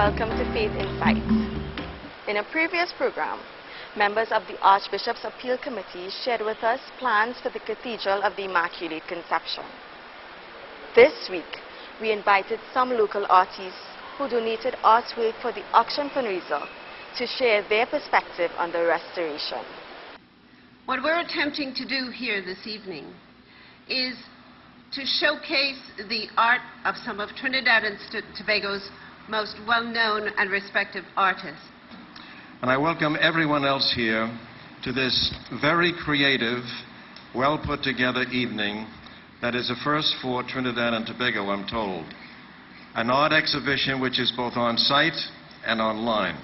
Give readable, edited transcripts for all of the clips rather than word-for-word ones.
welcome to Faith Insights. In a previous program, members of the Archbishop's Appeal Committee shared with us plans for the Cathedral of the Immaculate Conception. This week, we invited some local artists who donated artwork for the auction fundraiser to share their perspective on the restoration. What we're attempting to do here this evening is to showcase the art of some of Trinidad and Tobago's most well-known and respected artists. And I welcome everyone else here to this very creative, well-put-together evening that is a first for Trinidad and Tobago, I'm told. An art exhibition which is both on site and online.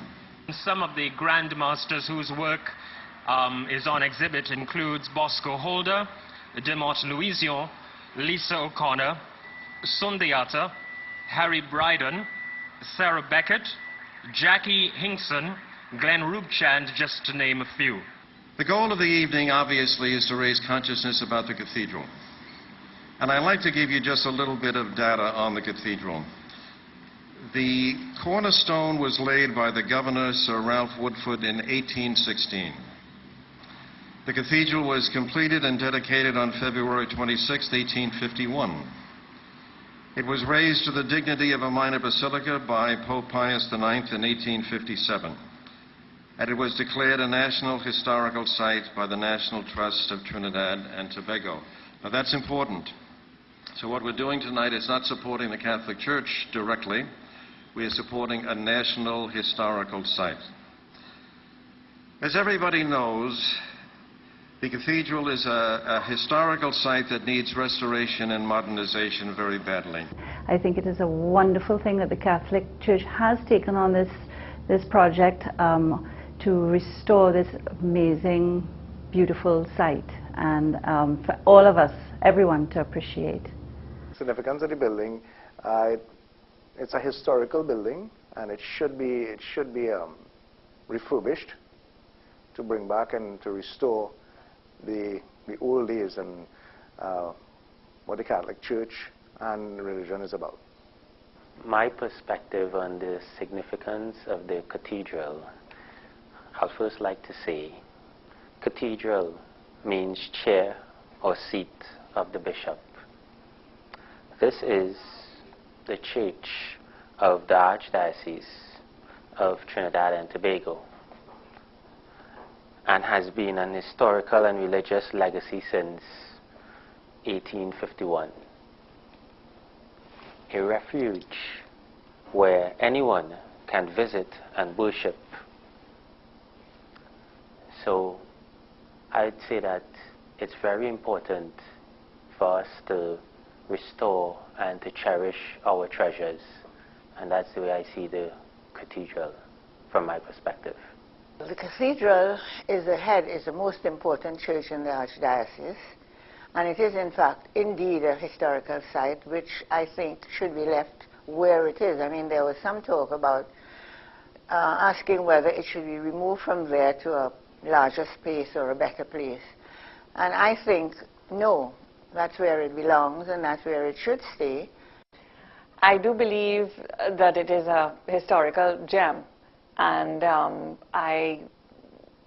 Some of the grandmasters whose work is on exhibit includes Bosco Holder, Demotte Louison, Lisa O'Connor, Sundiata, Harry Bryden, Sarah Beckett, Jackie Hinkson, Glenn Rubchand, just to name a few. The goal of the evening, obviously, is to raise consciousness about the cathedral. And I'd like to give you just a little bit of data on the cathedral. The cornerstone was laid by the Governor, Sir Ralph Woodford, in 1816. The cathedral was completed and dedicated on February 26, 1851. It was raised to the dignity of a minor basilica by Pope Pius IX in 1857. And it was declared a National Historical Site by the National Trust of Trinidad and Tobago. Now that's important. So what we're doing tonight is not supporting the Catholic Church directly. We are supporting a National Historical Site. As everybody knows, the cathedral is a historical site that needs restoration and modernization very badly. I think it is a wonderful thing that the Catholic Church has taken on this project to restore this amazing, beautiful site, and for all of us, everyone, to appreciate. Significance of the building, it's a historical building, and it should be refurbished to bring back and to restore the old days and what the Catholic Church and religion is about. My perspective on the significance of the cathedral, I'll first like to say cathedral means chair or seat of the bishop. This is the church of the Archdiocese of Trinidad and Tobago, and has been an historical and religious legacy since 1851. A refuge where anyone can visit and worship. So I'd say that it's very important for us to restore and to cherish our treasures, and that's the way I see the cathedral from my perspective. The cathedral is the most important church in the Archdiocese, and it is in fact indeed a historical site which I think should be left where it is. I mean, there was some talk about asking whether it should be removed from there to a larger space or a better place. And I think, no, that's where it belongs and that's where it should stay. I do believe that it is a historical gem. And I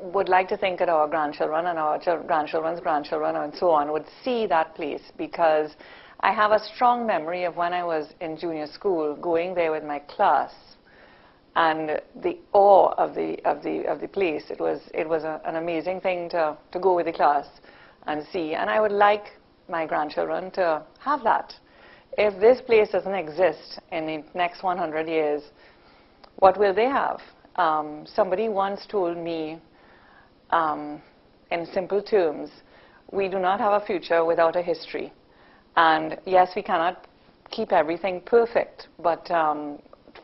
would like to think that our grandchildren and our grandchildren's grandchildren and so on would see that place, because I have a strong memory of when I was in junior school going there with my class, and the awe of the place. It was an amazing thing to go with the class and see, and I would like my grandchildren to have that. If this place doesn't exist in the next 100 years, what will they have? Somebody once told me, in simple terms, we do not have a future without a history. And yes, we cannot keep everything perfect, but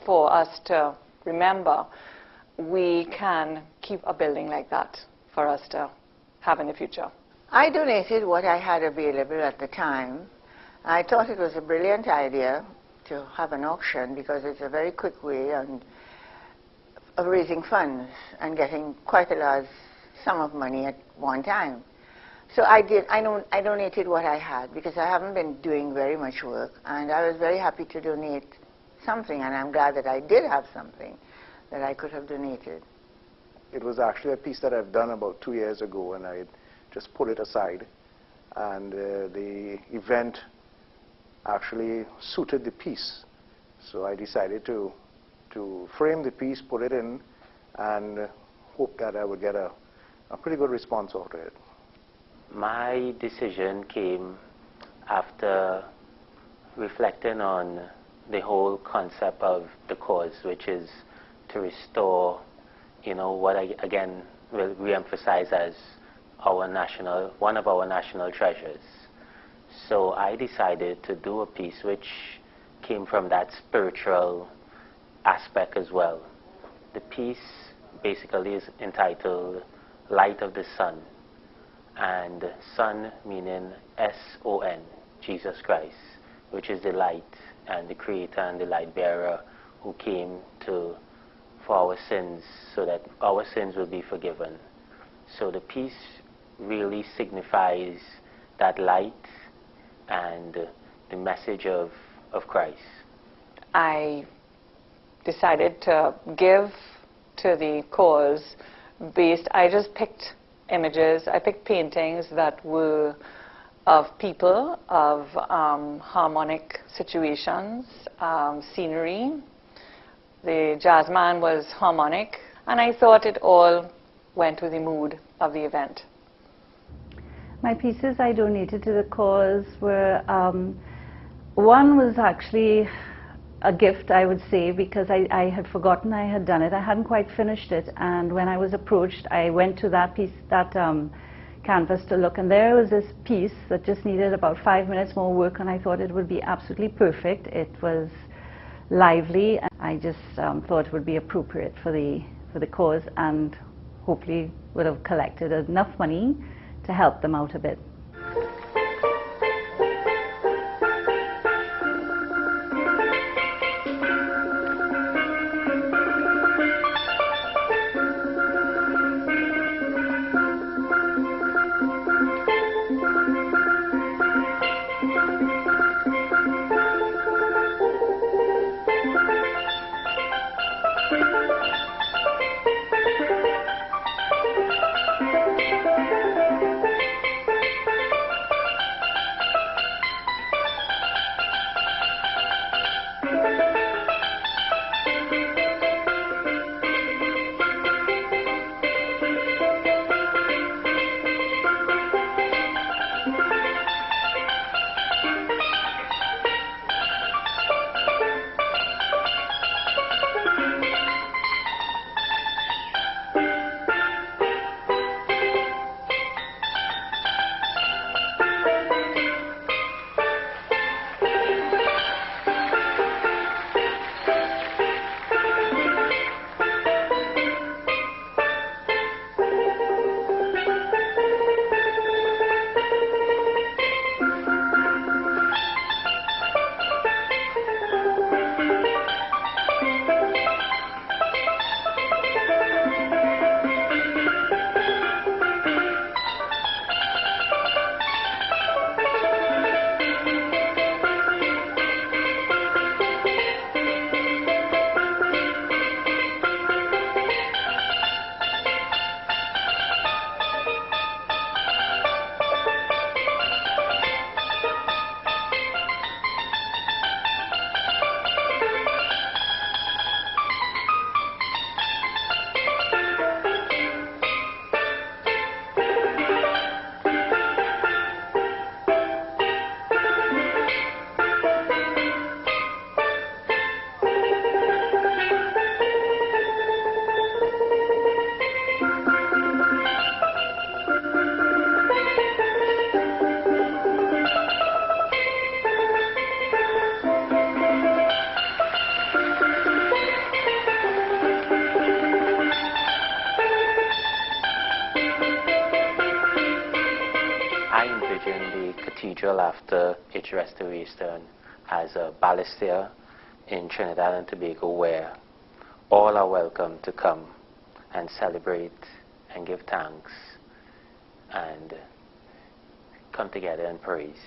for us to remember, we can keep a building like that for us to have in the future. I donated what I had available at the time. I thought it was a brilliant idea to have an auction, because it's a very quick way of raising funds and getting quite a large sum of money at one time. So I donated what I had, because I haven't been doing very much work, and I was very happy to donate something, and I'm glad that I did have something that I could have donated. It was actually a piece that I've done about 2 years ago, and I just put it aside. And the event actually suited the piece. So I decided to frame the piece, put it in, and hope that I would get a pretty good response out of it. My decision came after reflecting on the whole concept of the cause, which is to restore, what I again will re-emphasize as one of our national treasures. So I decided to do a piece which came from that spiritual aspect as well. The piece basically is entitled Light of the Sun, and sun meaning S-O-N, Jesus Christ, which is the light and the creator and the light bearer who came for our sins so that our sins will be forgiven. So the piece really signifies that light and the message of Christ. I decided to give to the cause I just picked images, I picked paintings that were of people, of harmonic situations, scenery. The jazz man was harmonic, and I thought it all went with the mood of the event. My pieces I donated to the cause were, one was actually a gift, I would say, because I had forgotten I had done it. I hadn't quite finished it, and when I was approached, I went to that piece, that canvas to look, and there was this piece that just needed about 5 minutes more work, and I thought it would be absolutely perfect. It was lively, and I just thought it would be appropriate for the cause, and hopefully would have collected enough money to help them out a bit. cathedral after its restoration as a baluster in Trinidad and Tobago, where all are welcome to come and celebrate and give thanks and come together and praise.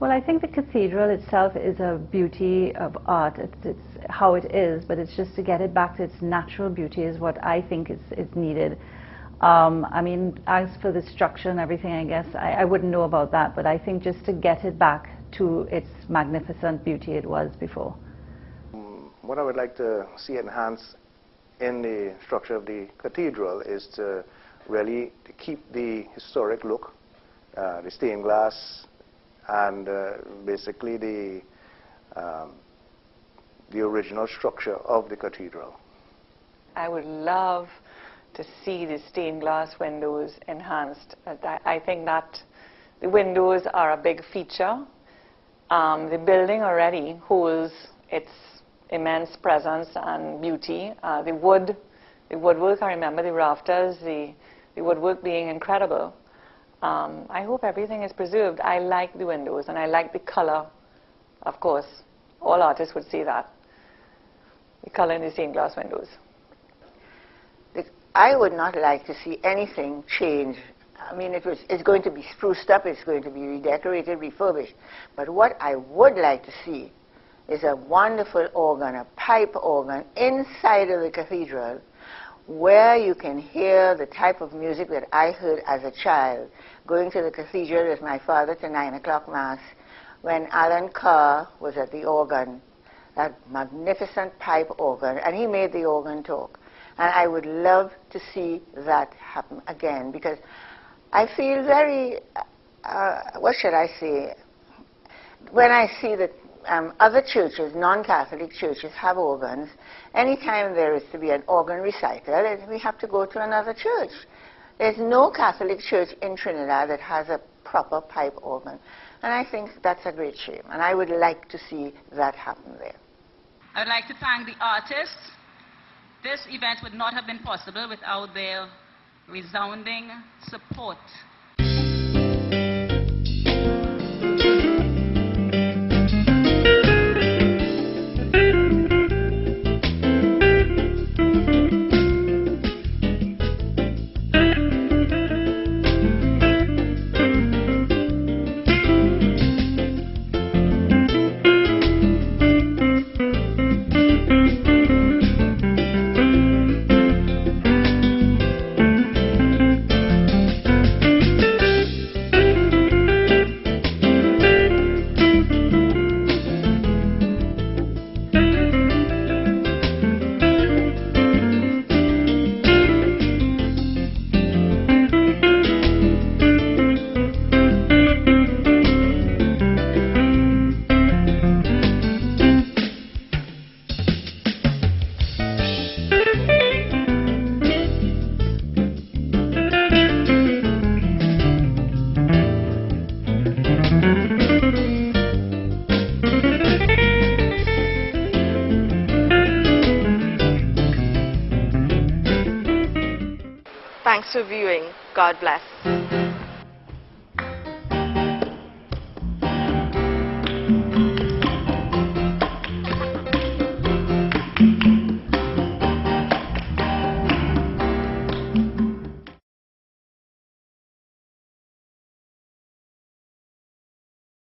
Well, I think the cathedral itself is a beauty of art. It's how it is, but it's just to get it back to its natural beauty is what I think is needed. I mean, as for the structure and everything, I guess I wouldn't know about that, but I think just to get it back to its magnificent beauty it was before. What I would like to see enhanced in the structure of the cathedral is to really keep the historic look, the stained glass, and basically the original structure of the cathedral. I would love to see the stained glass windows enhanced. I think that the windows are a big feature. The building already holds its immense presence and beauty. The woodwork, I remember the rafters, the woodwork being incredible. I hope everything is preserved. I like the windows and I like the color. Of course, all artists would see that. The color in the stained glass windows. I would not like to see anything change. I mean, it's going to be spruced up, it's going to be redecorated, refurbished. But what I would like to see is a wonderful organ, a pipe organ inside of the cathedral, where you can hear the type of music that I heard as a child, going to the cathedral with my father to 9 o'clock Mass, when Alan Carr was at the organ, that magnificent pipe organ, and he made the organ talk. And I would love to see that happen again, because I feel very, what should I say, when I see that other churches, non-Catholic churches, have organs, anytime there is to be an organ recital, we have to go to another church. There's no Catholic church in Trinidad that has a proper pipe organ. And I think that's a great shame. And I would like to see that happen there. I would like to thank the artists. This event would not have been possible without their resounding support. Thanks for viewing. God bless.